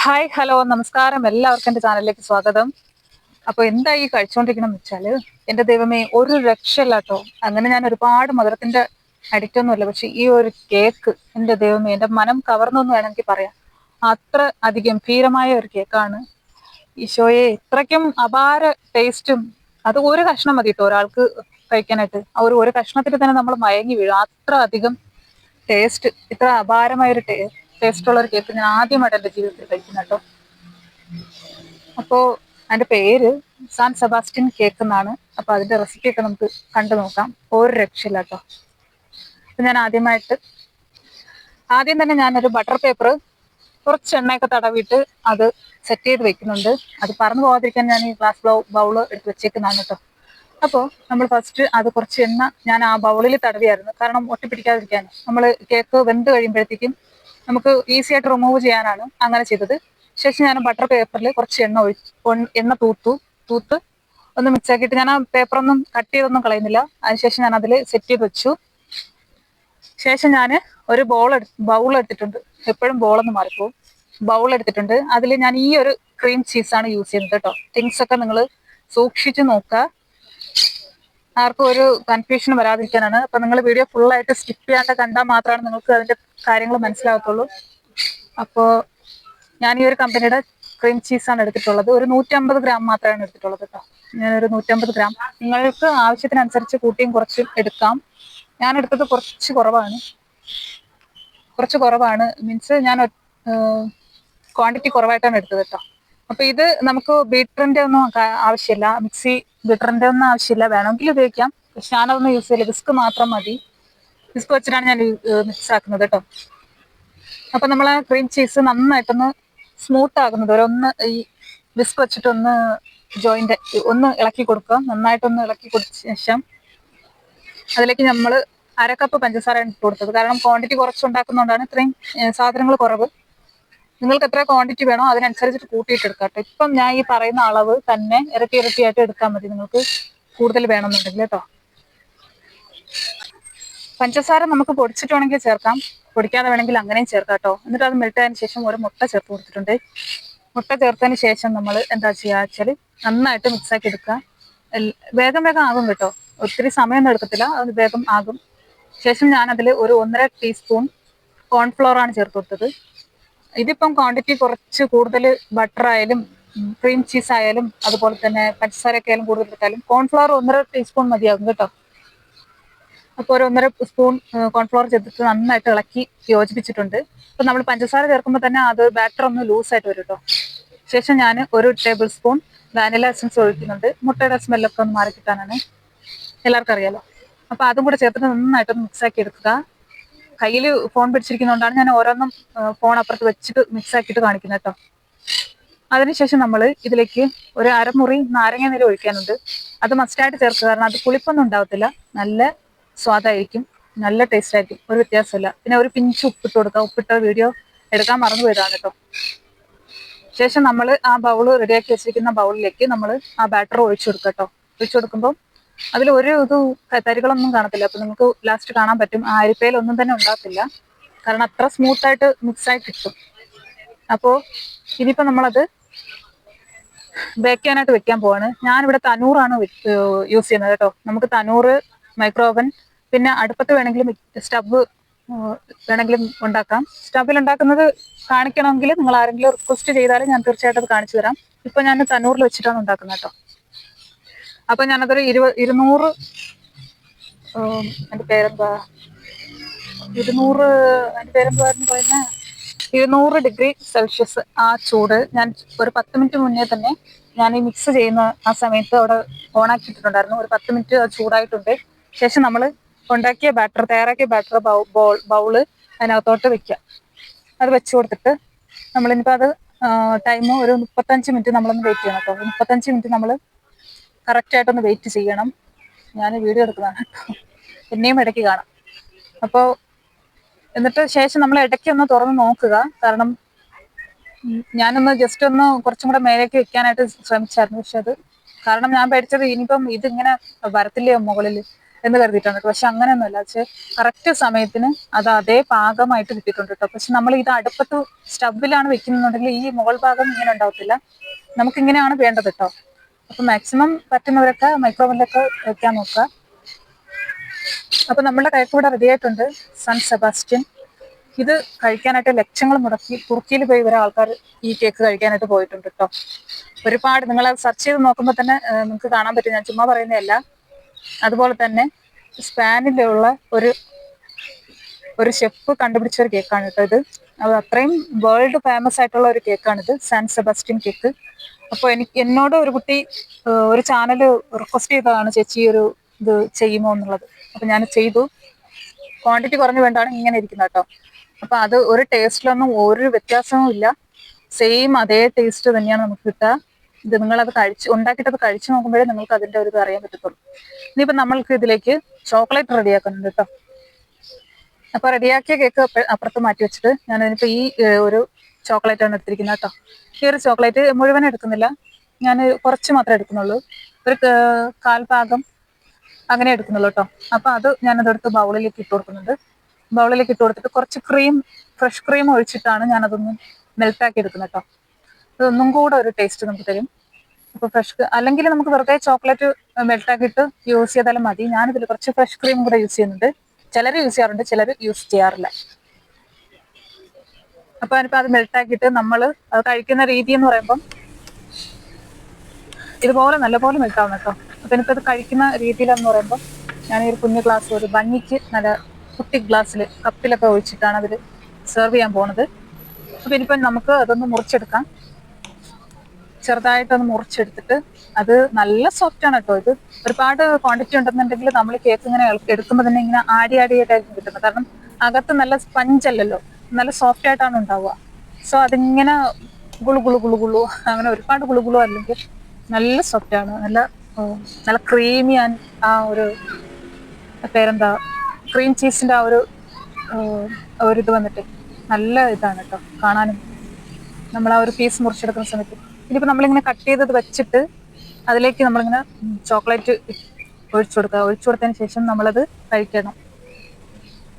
Hi hello നമസ്കാരം, എല്ലാവർക്കും എൻ്റെ ചാനലിലേക്ക് സ്വാഗതം. അപ്പോൾ എന്താ ഈ കഴിച്ചുകൊണ്ടിരിക്കണം എന്ന് വെച്ചാൽ, എൻ്റെ ദൈവമേ ഒരു രക്ഷയില്ല കേട്ടോ. അങ്ങനെ ഞാൻ ഒരുപാട് മധുരത്തിന്റെ അഡിക്റ്റ് ഒന്നുമല്ല, പക്ഷെ ഈ ഒരു കേക്ക് എൻ്റെ ദൈവമേ എൻ്റെ മനം കവർന്നു എന്ന് വേണമെങ്കിൽ പറയാം. അത്ര അതിഗംഭീരമായ ഒരു കേക്കാണ്. ഈശോയെ, ഇത്രയ്ക്കും അപാര ടേസ്റ്റും. അത് ഒരു കഷ്ണം മതി കേട്ടോ ഒരാൾക്ക് കഴിക്കാനായിട്ട്. ആ ഒരു കഷ്ണത്തിൽ തന്നെ നമ്മൾ മയങ്ങി വീഴും. അത്ര അധികം ടേസ്റ്റ്, ഇത്ര അപാരമായ ഒരു ടേസ്റ്റ് ഉള്ള ഒരു കേക്ക് ഞാൻ ആദ്യമായിട്ട് എൻ്റെ ജീവിതത്തിൽ കഴിക്കുന്ന കേട്ടോ. അപ്പോ അതിന്റെ പേര് സാൻ സെബാസ്റ്റ്യൻ കേക്ക് എന്നാണ്. അപ്പൊ അതിന്റെ റെസിപ്പി ഒക്കെ നമുക്ക് കണ്ടു നോക്കാം. ഒരു രക്ഷയില്ല കേട്ടോ. അപ്പൊ ഞാൻ ആദ്യം തന്നെ ഞാനൊരു ബട്ടർ പേപ്പർ കുറച്ച് എണ്ണയൊക്കെ തടവിയിട്ട് അത് സെറ്റ് ചെയ്ത് വെക്കുന്നുണ്ട്. അത് പറന്നു പോകാതിരിക്കാൻ ഞാൻ ഈ ഗ്ലാസ് ബൗള് എടുത്ത് വെച്ചേക്കുന്നതാണ് കേട്ടോ. അപ്പോൾ നമ്മൾ ഫസ്റ്റ് അത് കുറച്ച് എണ്ണ ഞാൻ ആ ബൗളിൽ തടവിയായിരുന്നു, കാരണം ഒട്ടിപ്പിടിക്കാതിരിക്കാൻ. നമ്മൾ കേക്ക് വെന്ത് കഴിയുമ്പോഴത്തേക്കും നമുക്ക് ഈസി ആയിട്ട് റിമൂവ് ചെയ്യാനാണ് അങ്ങനെ ചെയ്തത്. ശേഷം ഞാൻ ബട്ടർ പേപ്പറിൽ കുറച്ച് എണ്ണ തൂത്ത് ഒന്ന് മിക്സ് ആക്കിയിട്ട് ഞാൻ ആ പേപ്പറൊന്നും കട്ട് ചെയ്തൊന്നും കളയുന്നില്ല. അതിനുശേഷം ഞാൻ അതിൽ സെറ്റ് ചെയ്ത് വെച്ചു. ശേഷം ഞാൻ ഒരു ബൗൾ എടുത്തിട്ടുണ്ട്. എപ്പോഴും ബോളൊന്നും മാറിപ്പോവും. ബൗൾ എടുത്തിട്ടുണ്ട്. അതിൽ ഞാൻ ഈ ഒരു ക്രീം ചീസാണ് യൂസ് ചെയ്യുന്നത് കേട്ടോ. തിങ്സ് ഒക്കെ നിങ്ങൾ സൂക്ഷിച്ച് നോക്കുക, ആർക്കും ഒരു കൺഫ്യൂഷൻ വരാതിരിക്കാനാണ്. അപ്പൊ നിങ്ങൾ വീഡിയോ ഫുള്ളായിട്ട് സ്കിപ്പ് ചെയ്യാണ്ട് കണ്ടാൽ മാത്രമാണ് നിങ്ങൾക്ക് അതിന്റെ കാര്യങ്ങൾ മനസ്സിലാകത്തുള്ളൂ. അപ്പോൾ ഞാൻ ഈ ഒരു കമ്പനിയുടെ ക്രീം ചീസാണ് എടുത്തിട്ടുള്ളത്. ഒരു 150 ഗ്രാം മാത്രമാണ് എടുത്തിട്ടുള്ളത് കേട്ടോ. ഞാനൊരു 150 ഗ്രാം, നിങ്ങൾക്ക് ആവശ്യത്തിനനുസരിച്ച് കൂട്ടിയും കുറച്ചും എടുക്കാം. ഞാൻ എടുത്തത് കുറച്ച് കുറവാണ് മീൻസ് ഞാൻ ക്വാണ്ടിറ്റി കുറവായിട്ടാണ് എടുത്തത് കേട്ടോ. അപ്പൊ ഇത് നമുക്ക് ബീറ്ററിന്റെ ഒന്നും ആവശ്യമില്ല, ബീറ്ററിന്റെ ഒന്നും ആവശ്യമില്ല. വേണമെങ്കിൽ ഉപയോഗിക്കാം, പക്ഷെ ഞാനതൊന്നും യൂസ് ചെയ്യില്ല. വിസ്ക് മാത്രം മതി. വിസ്ക് വെച്ചിട്ടാണ് ഞാൻ മിക്സ് ആക്കുന്നത് കേട്ടോ. അപ്പൊ നമ്മൾ ആ ക്രീം ചീസ് നന്നായിട്ടൊന്ന് സ്മൂത്ത് ആകുന്നത് വരെ ഒന്ന് ഈ വിസ്ക് വെച്ചിട്ടൊന്ന് ഒന്ന് ഇളക്കി കൊടുക്കുക. നന്നായിട്ടൊന്ന് ഇളക്കി കൊടുത്ത ശേഷം അതിലേക്ക് നമ്മൾ അരക്കപ്പ് പഞ്ചസാരയാണ് ഇട്ട് കൊടുത്തത്. കാരണം ക്വാണ്ടിറ്റി കുറച്ചുണ്ടാക്കുന്നതുകൊണ്ടാണ് ഇത്രയും സാധനങ്ങൾ കുറവ്. നിങ്ങൾക്ക് എത്ര ക്വാണ്ടിറ്റി വേണോ അതിനനുസരിച്ചിട്ട് കൂട്ടിയിട്ട് എടുക്കാം കേട്ടോ. ഇപ്പം ഞാൻ ഈ പറയുന്ന അളവ് തന്നെ ഇരട്ടിയായിട്ട് എടുത്താൽ മതി, നിങ്ങൾക്ക് കൂടുതൽ വേണമെന്നുണ്ടെങ്കിൽ കേട്ടോ. പഞ്ചസാര നമുക്ക് പൊടിച്ചിട്ട് വേണമെങ്കിൽ ചേർക്കാം, പൊടിക്കാതെ വേണമെങ്കിൽ അങ്ങനെയും ചേർക്കാം കേട്ടോ. എന്നിട്ട് അത് മെൽറ്റായതിനു ശേഷം ഒരു മുട്ട ചേർത്ത് കൊടുത്തിട്ടുണ്ട്. മുട്ട ചേർത്തതിന് ശേഷം നമ്മൾ എന്താ ചെയ്യുക വെച്ചാൽ നന്നായിട്ട് മിക്സാക്കി എടുക്കുക. വേഗം ആകും കേട്ടോ, ഒത്തിരി സമയമൊന്നും എടുക്കത്തില്ല, അത് വേഗം ആകും. ശേഷം ഞാൻ അതിൽ ഒരു 1.5 ടീസ്പൂൺ കോൺഫ്ലോർ ആണ് ചേർത്ത് കൊടുത്തത്. ഇതിപ്പം ക്വാണ്ടിറ്റി കുറച്ച് കൂടുതൽ ബട്ടർ ആയാലും ക്രീം ചീസ് ആയാലും അതുപോലെ തന്നെ പഞ്ചസാരയൊക്കെ ആയാലും കൂടുതൽ എടുത്താലും കോൺഫ്ലോർ 1.5 ടീസ്പൂൺ മതിയാകും കേട്ടോ. അപ്പോൾ ഒരു 1.5 സ്പൂൺ കോൺഫ്ലോർ ചേർത്തിട്ട് നന്നായിട്ട് ഇളക്കി യോജിപ്പിച്ചിട്ടുണ്ട്. അപ്പൊ നമ്മൾ പഞ്ചസാര ചേർക്കുമ്പോൾ തന്നെ അത് ബാറ്റർ ഒന്ന് ലൂസായിട്ട് വരും കേട്ടോ. ശേഷം ഞാൻ ഒരു ടേബിൾ സ്പൂൺ വാനില എസൻസ് ഒഴിക്കുന്നുണ്ട്. മുട്ടയുടെ സ്മെല്ലൊക്കെ ഒന്ന് മാറി കിട്ടാനാണ്, എല്ലാവർക്കും അറിയാലോ. അപ്പൊ അതും കൂടെ ചേർത്തിട്ട് നന്നായിട്ടൊന്ന് മിക്സ് ആക്കി എടുക്കുക. കയ്യിൽ ഫോൺ പിടിച്ചിരിക്കുന്നതുകൊണ്ടാണ് ഞാൻ ഓരോന്നും ഫോൺ അപ്പുറത്ത് വെച്ചിട്ട് മിക്സ് ആക്കിയിട്ട് കാണിക്കുന്നത് കേട്ടോ. അതിനുശേഷം നമ്മൾ ഇതിലേക്ക് ഒരു അരമുറി നാരങ്ങ നീര് ഒഴിക്കാനുണ്ട്. അത് മസ്റ്റായിട്ട് ചേർക്കുക, കാരണം അത് പുളിപ്പൊന്നും ഉണ്ടാവത്തില്ല, നല്ല സ്വാദായിരിക്കും, നല്ല ടേസ്റ്റ് ആയിരിക്കും, ഒരു വ്യത്യാസമില്ല. പിന്നെ ഒരു പിഞ്ച് ഉപ്പിട്ട് കൊടുക്കുക. ഉപ്പിട്ട വീഡിയോ എടുക്കാൻ മറന്നു പോയതാണ് കേട്ടോ. ശേഷം നമ്മൾ ആ ബൗള് റെഡിയാക്കി വെച്ചിരിക്കുന്ന ബൗളിലേക്ക് നമ്മൾ ആ ബാറ്റർ ഒഴിച്ചു കൊടുക്കുക കേട്ടോ. ഒഴിച്ചു കൊടുക്കുമ്പോൾ അതിൽ ഒരു തരികളൊന്നും കാണത്തില്ല. അപ്പൊ നമുക്ക് ലാസ്റ്റ് കാണാൻ പറ്റും ആ അരിപ്പയിലൊന്നും തന്നെ ഉണ്ടാകത്തില്ല, കാരണം അത്ര സ്മൂത്തായിട്ട് മിക്സായി കിട്ടും. അപ്പോൾ ഇനിയിപ്പോൾ നമ്മളത് ബേക്ക് ചെയ്യാനായിട്ട് വെക്കാൻ പോവാണ്. ഞാനിവിടെ തനൂറാണ് യൂസ് ചെയ്യുന്നത് കേട്ടോ. നമുക്ക് തനൂറ്, മൈക്രോ ഓവൻ, പിന്നെ അടുപ്പത്ത് വേണമെങ്കിലും സ്റ്റവ് വേണമെങ്കിലും ഉണ്ടാക്കാം. സ്റ്റവിൽ ഉണ്ടാക്കുന്നത് കാണിക്കണമെങ്കിൽ നിങ്ങൾ ആരെങ്കിലും റിക്വസ്റ്റ് ചെയ്താൽ ഞാൻ തീർച്ചയായിട്ടും അത് കാണിച്ചു തരാം. ഇപ്പൊ ഞാൻ തനൂറിൽ വെച്ചിട്ടാണ് ഉണ്ടാക്കുന്നത് കേട്ടോ. അപ്പൊ ഞാനതൊരു 200 എൻ്റെ പേരെന്താ 200 ഡിഗ്രി സെൽഷ്യസ് ആ ചൂട് ഞാൻ ഒരു 10 മിനിറ്റ് മുന്നേ തന്നെ ഞാൻ ഈ മിക്സ് ചെയ്യുന്ന ആ സമയത്ത് അവിടെ ഓണാക്കിയിട്ടുണ്ടായിരുന്നു. ഒരു 10 മിനിറ്റ് അത് ചൂടായിട്ടുണ്ട്. ശേഷം നമ്മൾ തയ്യാറാക്കിയ ബാറ്റർ ബൗള് അതിനകത്തോട്ട് വെക്കുക. അത് വെച്ച് കൊടുത്തിട്ട് നമ്മളിനിപ്പോൾ അത് ടൈം ഒരു 35 മിനിറ്റ് നമ്മളൊന്ന് വെയിറ്റ് ചെയ്യണം കേട്ടോ. 35 മിനിറ്റ് നമ്മൾ കറക്റ്റായിട്ടൊന്ന് വെയിറ്റ് ചെയ്യണം. ഞാൻ വീഡിയോ എടുക്കുന്നതാണ് കേട്ടോ, പിന്നെയും ഇടയ്ക്ക് കാണാം. അപ്പോൾ എന്നിട്ട് ശേഷം നമ്മൾ ഇടയ്ക്ക് ഒന്ന് തുറന്ന് നോക്കുക, കാരണം ഞാനൊന്ന് ജസ്റ്റ് ഒന്ന് കുറച്ചും കൂടെ മേലേക്ക് വെക്കാനായിട്ട് ശ്രമിച്ചായിരുന്നു. പക്ഷെ അത് കാരണം ഞാൻ പേടിച്ചത് ഇനിയിപ്പം ഇതിങ്ങനെ വരത്തില്ലയോ മുകളിൽ, എന്ന് കരുതിയിട്ടാണ് കേട്ടോ. പക്ഷെ അങ്ങനെയൊന്നുമല്ല, പക്ഷെ കറക്റ്റ് സമയത്തിന് അത് അതേ പാകമായിട്ട് കിട്ടിയിട്ടുണ്ട് കേട്ടോ. പക്ഷെ നമ്മൾ ഇത് അടുപ്പത്ത് സ്റ്റവിലാണ് വെക്കുന്നുണ്ടെങ്കിൽ ഈ മുകൾ ഭാഗം ഇങ്ങനെ ഉണ്ടാവത്തില്ല, നമുക്കിങ്ങനെയാണ് വേണ്ടത് കേട്ടോ. അപ്പൊ മാക്സിമം പറ്റുന്നവരൊക്കെ മൈക്രോവനിലൊക്കെ വെക്കാൻ നോക്കുക. അപ്പൊ നമ്മുടെ കേക്ക് ഇവിടെ റെഡി ആയിട്ടുണ്ട്, സാൻ സെബാസ്റ്റ്യൻ. ഇത് കഴിക്കാനായിട്ട് ലക്ഷങ്ങൾ മുടക്കി തുർക്കിയിൽ പോയി വരെ ആൾക്കാർ ഈ കേക്ക് കഴിക്കാനായിട്ട് പോയിട്ടുണ്ട് കേട്ടോ. ഒരുപാട് നിങ്ങൾ സെർച്ച് ചെയ്ത് നോക്കുമ്പോൾ തന്നെ നിങ്ങൾക്ക് കാണാൻ പറ്റും, ഞാൻ ചുമ്മാ പറയുന്നതല്ല. അതുപോലെ തന്നെ സ്പാനിലുള്ള ഒരു ഷെഫ് കണ്ടുപിടിച്ച ഒരു കേക്കാണ് കേട്ടോ ഇത്. അത് അത്രയും വേൾഡ് ഫേമസ് ആയിട്ടുള്ള ഒരു കേക്കാണിത്, സാൻ സെബാസ്റ്റ്യൻ കേക്ക്. അപ്പോൾ എന്നോട് ഒരു കുട്ടി ഒരു ചാനൽ റിക്വസ്റ്റ് ചെയ്തതാണ്, ചേച്ചി ഒരു ഇത് ചെയ്യുമോ എന്നുള്ളത്. അപ്പൊ ഞാൻ ചെയ്തു. ക്വാണ്ടിറ്റി കുറഞ്ഞു വേണ്ടാണ് ഇങ്ങനെ ഇരിക്കുന്നത് കേട്ടോ. അപ്പൊ അത് ഒരു ടേസ്റ്റിലൊന്നും ഒരു വ്യത്യാസവും ഇല്ല, സെയിം അതേ ടേസ്റ്റ് തന്നെയാണ് നമുക്ക് കിട്ടുക. ഇത് നിങ്ങളത് ഉണ്ടാക്കിയിട്ട് അത് കഴിച്ചു നോക്കുമ്പോഴേ നിങ്ങൾക്ക് അതിന്റെ ഒരു ഇത് അറിയാൻ പറ്റത്തുള്ളൂ. ഇനിയിപ്പോ നമ്മൾക്ക് ഇതിലേക്ക് ചോക്ലേറ്റ് റെഡിയാക്കുന്നുണ്ട് കേട്ടോ. അപ്പൊ റെഡിയാക്കിയ കേക്ക് അപ്പുറത്ത് മാറ്റി വെച്ചിട്ട് ഞാൻ ഇതിനിപ്പോ ഈ ഒരു ചോക്ലേറ്റ് ആണ് എടുത്തിരിക്കുന്നത് കേട്ടോ. ഈ ഒരു ചോക്ലേറ്റ് മുഴുവൻ എടുക്കുന്നില്ല, ഞാൻ കുറച്ച് മാത്രമേ എടുക്കുന്നുള്ളൂ, ഒരു 1/4 ഭാഗം അങ്ങനെ എടുക്കുന്നുള്ളൂ കേട്ടോ. അപ്പൊ അത് ഞാനതെടുത്ത് ബൗളിലേക്ക് ഇട്ട് കൊടുക്കുന്നുണ്ട്. ബൗളിലേക്ക് ഇട്ട് കൊടുത്തിട്ട് കുറച്ച് ഫ്രഷ് ക്രീം ഒഴിച്ചിട്ടാണ് ഞാനതൊന്ന് മെൽറ്റാക്കി എടുക്കുന്നത് കേട്ടോ. അതൊന്നും കൂടെ ഒരു ടേസ്റ്റ് നമുക്ക് തരും. അപ്പൊ അല്ലെങ്കിൽ നമുക്ക് വെറുതെ ചോക്ലേറ്റ് മെൽറ്റാക്കിയിട്ട് യൂസ് ചെയ്താലും മതി. ഞാനിതിൽ കുറച്ച് ഫ്രഷ് ക്രീം കൂടെ യൂസ് ചെയ്യുന്നുണ്ട്. ചിലർ യൂസ് ചെയ്യാറുണ്ട്, ചിലർ യൂസ് ചെയ്യാറില്ല. അപ്പൊ അതിനിപ്പോ അത് മെൽറ്റാക്കിയിട്ട് നമ്മൾ അത് കഴിക്കുന്ന രീതി എന്ന് പറയുമ്പം ഇതുപോലെ നല്ലപോലെ മെൽറ്റാവണം കേട്ടോ. അപ്പൊ എനിക്കത് കഴിക്കുന്ന രീതിയിലെന്ന് പറയുമ്പോൾ ഞാൻ ഈ ഒരു കുഞ്ഞു ഗ്ലാസ്, ഒരു ഭംഗിക്ക് നല്ല കുട്ടി ഗ്ലാസ്സിൽ കപ്പിലൊക്കെ ഒഴിച്ചിട്ടാണ് അതിൽ സെർവ് ചെയ്യാൻ പോണത്. അപ്പൊ ഇനിയിപ്പം നമുക്ക് അതൊന്ന് മുറിച്ചെടുക്കാം. ചെറുതായിട്ടൊന്ന് മുറിച്ചെടുത്തിട്ട് അത് നല്ല സോഫ്റ്റ് ആണ് കേട്ടോ. ഇത് ഒരുപാട് ക്വാണ്ടിറ്റി ഉണ്ടെന്നുണ്ടെങ്കിൽ നമ്മൾ കേക്ക് ഇങ്ങനെ എടുക്കുമ്പോൾ തന്നെ ഇങ്ങനെ ആടിയായിട്ടായിരിക്കും കിട്ടുന്നത്. കാരണം അകത്ത് നല്ല സ്പഞ്ച് അല്ലല്ലോ, നല്ല സോഫ്റ്റ് ആയിട്ടാണ് ഉണ്ടാവുക. സോ അതിങ്ങനെ ഗുളു അങ്ങനെ ഒരുപാട് ഗുളു അല്ലെങ്കിൽ നല്ല സോഫ്റ്റ് ആണ്, നല്ല ക്രീമി ആൻഡ് ആ ഒരു പേരെന്താ ക്രീം ചീസിന്റെ ആ ഒരു ഇത് വന്നിട്ട് നല്ല ഇതാണ് കേട്ടോ കാണാനും. നമ്മൾ ആ ഒരു പീസ് മുറിച്ചെടുക്കുന്ന സമയത്ത് ഇനിയിപ്പോൾ നമ്മളിങ്ങനെ കട്ട് ചെയ്തത് വെച്ചിട്ട് അതിലേക്ക് നമ്മളിങ്ങനെ ചോക്ലേറ്റ് ഒഴിച്ചു കൊടുത്തതിന് ശേഷം നമ്മളത് കഴിക്കണം.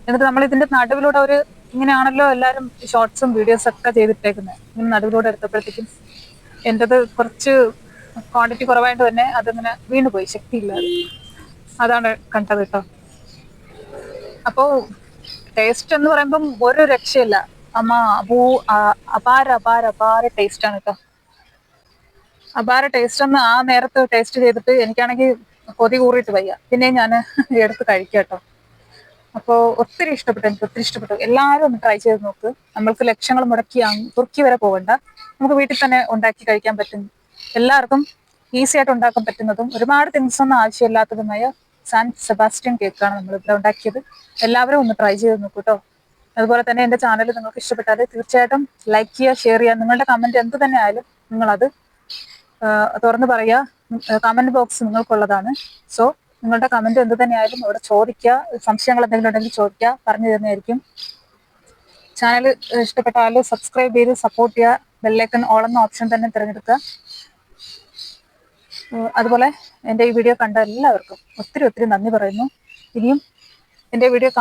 എന്നിട്ട് നമ്മൾ ഇതിന്റെ നടുവിലൂടെ ഇങ്ങനെയാണല്ലോ എല്ലാവരും ഷോർട്സും വീഡിയോസും ഒക്കെ ചെയ്തിട്ടേക്കുന്നത്. ഇങ്ങനെ നടുവിലൂടെ എടുത്തപ്പോഴത്തേക്കും എൻ്റെത് കുറച്ച് ക്വാണ്ടിറ്റി കുറവായിട്ട് തന്നെ അതിങ്ങനെ വീണുപോയി, ശക്തിയില്ലാതെ. അതാണ് കണ്ടത് കേട്ടോ. അപ്പോ ടേസ്റ്റ് എന്ന് പറയുമ്പം ഒരു രക്ഷയില്ല അമ്മ. അപാര ടേസ്റ്റ് ആണ് കേട്ടോ. അപാര ടേസ്റ്റ് ഒന്ന് ആ നേരത്ത് ടേസ്റ്റ് ചെയ്തിട്ട് എനിക്കാണെങ്കിൽ കൊതി കൂറിയിട്ട് വയ്യ, പിന്നെ ഞാൻ എടുത്ത് കഴിക്കാം കേട്ടോ. അപ്പോൾ ഒത്തിരി ഇഷ്ടപ്പെട്ടു, എനിക്ക് ഒത്തിരി ഇഷ്ടപ്പെട്ടു. എല്ലാവരും ഒന്ന് ട്രൈ ചെയ്ത് നോക്ക്. നമ്മൾക്ക് ലക്ഷങ്ങൾ മുടക്കി തുർക്കി വരെ പോകണ്ട, നമുക്ക് വീട്ടിൽ തന്നെ ഉണ്ടാക്കി കഴിക്കാൻ പറ്റും. എല്ലാവർക്കും ഈസി ആയിട്ട് ഉണ്ടാക്കാൻ പറ്റുന്നതും ഒരുപാട് തിങ്സ് ഒന്നും ആവശ്യമില്ലാത്തതുമായ സാൻ സെബാസ്റ്റ്യൻ കേക്കാണ് നമ്മൾ ഇവിടെ ഉണ്ടാക്കിയത്. എല്ലാവരും ഒന്ന് ട്രൈ ചെയ്ത് നോക്കൂ കേട്ടോ. അതുപോലെ തന്നെ എൻ്റെ ചാനൽ നിങ്ങൾക്ക് ഇഷ്ടപ്പെട്ടാൽ തീർച്ചയായിട്ടും ലൈക്ക് ചെയ്യുക, ഷെയർ ചെയ്യുക. നിങ്ങളുടെ കമന്റ് എന്ത് തന്നെ ആയാലും നിങ്ങളത് തുറന്ന് പറയുക. കമന്റ് ബോക്സ് നിങ്ങൾക്കുള്ളതാണ്. സോ നിങ്ങളുടെ കമന്റ് എന്ത് തന്നെയായാലും ഇവിടെ ചോദിക്കുക. സംശയങ്ങൾ എന്തെങ്കിലും ഉണ്ടെങ്കിൽ ചോദിക്കുക, പറഞ്ഞു തരുന്നതായിരിക്കും. ചാനൽ ഇഷ്ടപ്പെട്ടാൽ സബ്സ്ക്രൈബ് ചെയ്ത് സപ്പോർട്ട് ചെയ്യുക. ബെല്ലൈക്കൺ ഓൾ എന്ന ഓപ്ഷൻ തന്നെ തിരഞ്ഞെടുക്കുക. അതുപോലെ എൻ്റെ ഈ വീഡിയോ കണ്ട എല്ലാവർക്കും ഒത്തിരി നന്ദി പറയുന്നു. ഇനിയും എൻ്റെ വീഡിയോ